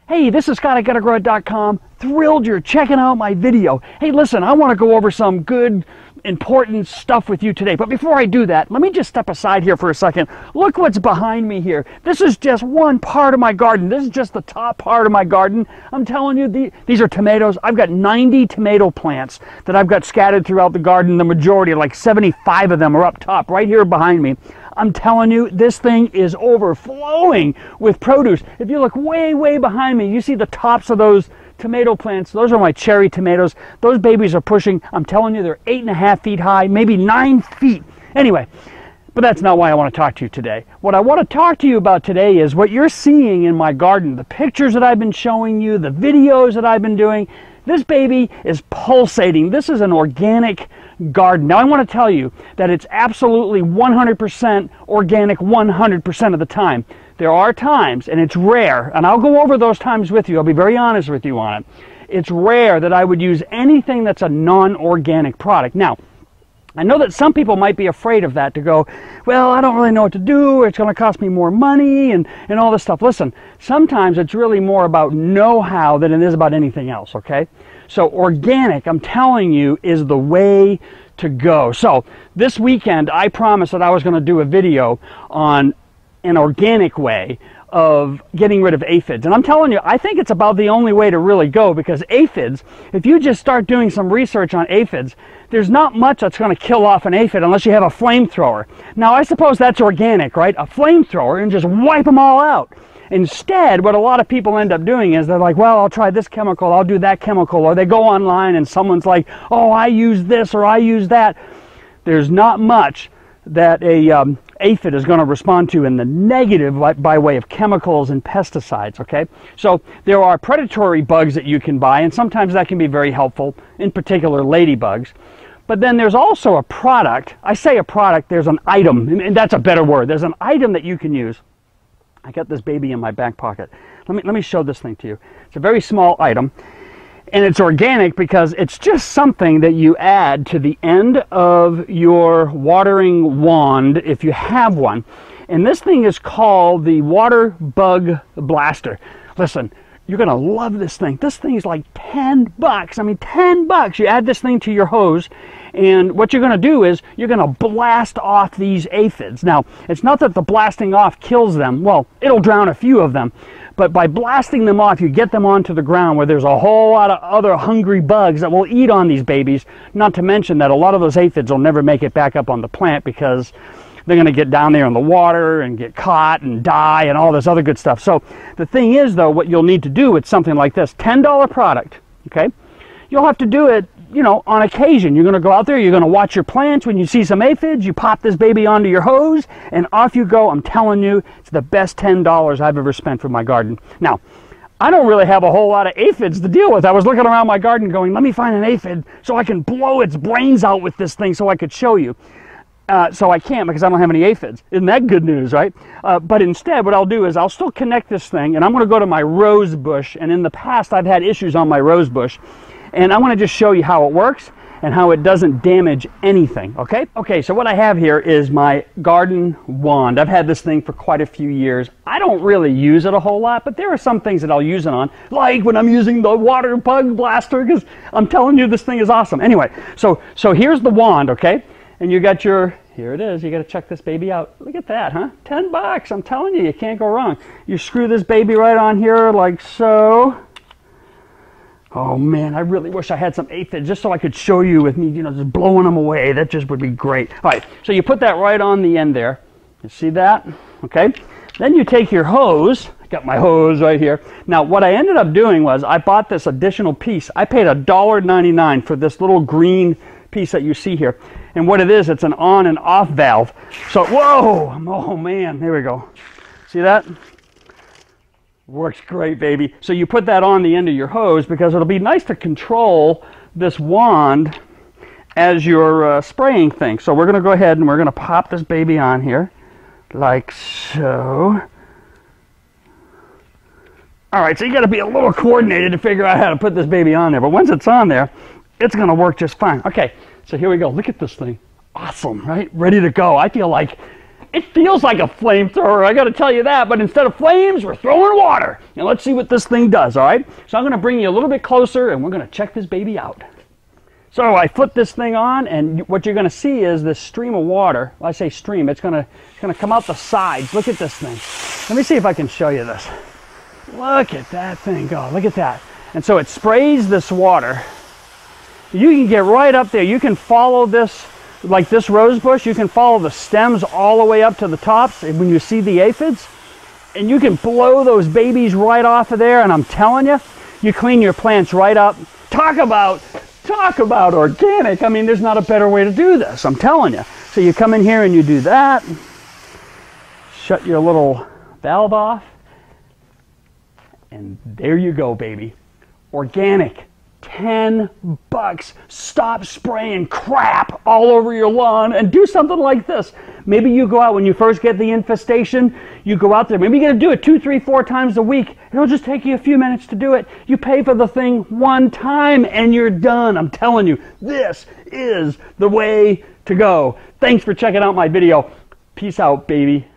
Hey, this is Scott at GottaGrowIt.com. Thrilled you're checking out my video. Hey, listen, I want to go over some good, important stuff with you today. But before I do that, let me just step aside here for a second. Look what's behind me here. This is just one part of my garden. This is just the top part of my garden. I'm telling you, these are tomatoes. I've got 90 tomato plants that I've got scattered throughout the garden. The majority, like 75 of them, are up top right here behind me. I'm telling you, this thing is overflowing with produce. If you look way, way behind me, you see the tops of those tomato plants. Those are my cherry tomatoes. Those babies are pushing, I'm telling you, they're 8.5 feet high, maybe 9 feet. Anyway, but that's not why I want to talk to you today. What I want to talk to you about today is what you're seeing in my garden, the pictures that I've been showing you, the videos that I've been doing. This baby is pulsating. This is an organic garden. Now I want to tell you that it's absolutely 100% organic 100% of the time. There are times, and it's rare, and I'll go over those times with you. I'll be very honest with you on it. It's rare that I would use anything that's a non-organic product. Now, I know that some people might be afraid of that, to go, well, I don't really know what to do, it's going to cost me more money, and all this stuff. Listen, sometimes it's really more about know-how than it is about anything else, okay? So organic, I'm telling you, is the way to go. So this weekend, I promised that I was going to do a video on an organic way of getting rid of aphids. And I'm telling you, I think it's about the only way to really go, because aphids, if you just start doing some research on aphids, there's not much that's going to kill off an aphid unless you have a flamethrower. Now, I suppose that's organic, right? A flamethrower, and just wipe them all out. Instead, what a lot of people end up doing is they're like, well, I'll try this chemical, I'll do that chemical, or they go online and someone's like, oh, I use this or I use that. There's not much that a aphid is going to respond to in the negative by way of chemicals and pesticides, okay? So there are predatory bugs that you can buy, and sometimes that can be very helpful, in particular ladybugs. But then there's also a product. I say a product, there's an item, and that's a better word. There's an item that you can use. I got this baby in my back pocket. Let me show this thing to you. It's a very small item, and it's organic because it's just something that you add to the end of your watering wand if you have one. And this thing is called the Water Bug Blaster. Listen, you're going to love this thing. This thing is like 10 bucks. I mean, 10 bucks. You add this thing to your hose, and what you're going to do is you're going to blast off these aphids. Now, it's not that the blasting off kills them. Well, it'll drown a few of them. But by blasting them off, you get them onto the ground where there's a whole lot of other hungry bugs that will eat on these babies. Not to mention that a lot of those aphids will never make it back up on the plant because they're going to get down there in the water and get caught and die and all this other good stuff. So the thing is, though, what you'll need to do with something like this, $10 product, okay? You'll have to do it, you know, on occasion. You're going to go out there, you're going to watch your plants. When you see some aphids, you pop this baby onto your hose, and off you go. I'm telling you, it's the best $10 I've ever spent for my garden. Now, I don't really have a whole lot of aphids to deal with. I was looking around my garden going, let me find an aphid so I can blow its brains out with this thing so I could show you. So I can't because I don't have any aphids. Isn't that good news, right? But instead, what I'll do is I'll still connect this thing, and I'm going to go to my rose bush. And in the past, I've had issues on my rose bush. And I want to just show you how it works and how it doesn't damage anything, okay? Okay, so what I have here is my garden wand. I've had this thing for quite a few years. I don't really use it a whole lot, but there are some things that I'll use it on, like when I'm using the Water Bug Blaster, because I'm telling you, this thing is awesome. Anyway, so here's the wand, okay? And you got your, here it is, you got to check this baby out. Look at that, huh? 10 bucks, I'm telling you, you can't go wrong. You screw this baby right on here like so. Oh man, I really wish I had some aphids just so I could show you with me, you know, just blowing them away. That just would be great. All right, so you put that right on the end there. You see that? Okay. Then you take your hose. I got my hose right here. Now, what I ended up doing was I bought this additional piece. I paid $1.99 for this little green piece that you see here. And what it is, it's an on and off valve. So, whoa, oh man, there we go. See that? Works great, baby. So you put that on the end of your hose because it'll be nice to control this wand as you're spraying things. So we're going to go ahead and we're going to pop this baby on here like so. All right, so you got to be a little coordinated to figure out how to put this baby on there. But once it's on there, it's going to work just fine. Okay, so here we go. Look at this thing. Awesome, right? Ready to go. I feel like It feels like a flamethrower, I got to tell you that, but instead of flames, we're throwing water. And let's see what this thing does, all right? So I'm going to bring you a little bit closer, and we're going to check this baby out. So I flip this thing on, and what you're going to see is this stream of water. Well, I say stream, it's going to come out the sides. Look at this thing. Let me see if I can show you this. Look at that thing go. Look at that. And so it sprays this water. You can get right up there. You can follow this. Like this rose bush, you can follow the stems all the way up to the tops when you see the aphids, and you can blow those babies right off of there, and I'm telling you, you clean your plants right up. Talk about organic. I mean, there's not a better way to do this, I'm telling you. So you come in here and you do that, shut your little valve off, and there you go, baby. Organic. $10. Stop spraying crap all over your lawn and do something like this. Maybe you go out when you first get the infestation, you go out there, maybe you're going to do it 2, 3, 4 times a week. It'll just take you a few minutes to do it. You pay for the thing one time and you're done. I'm telling you, this is the way to go. Thanks for checking out my video. Peace out, baby.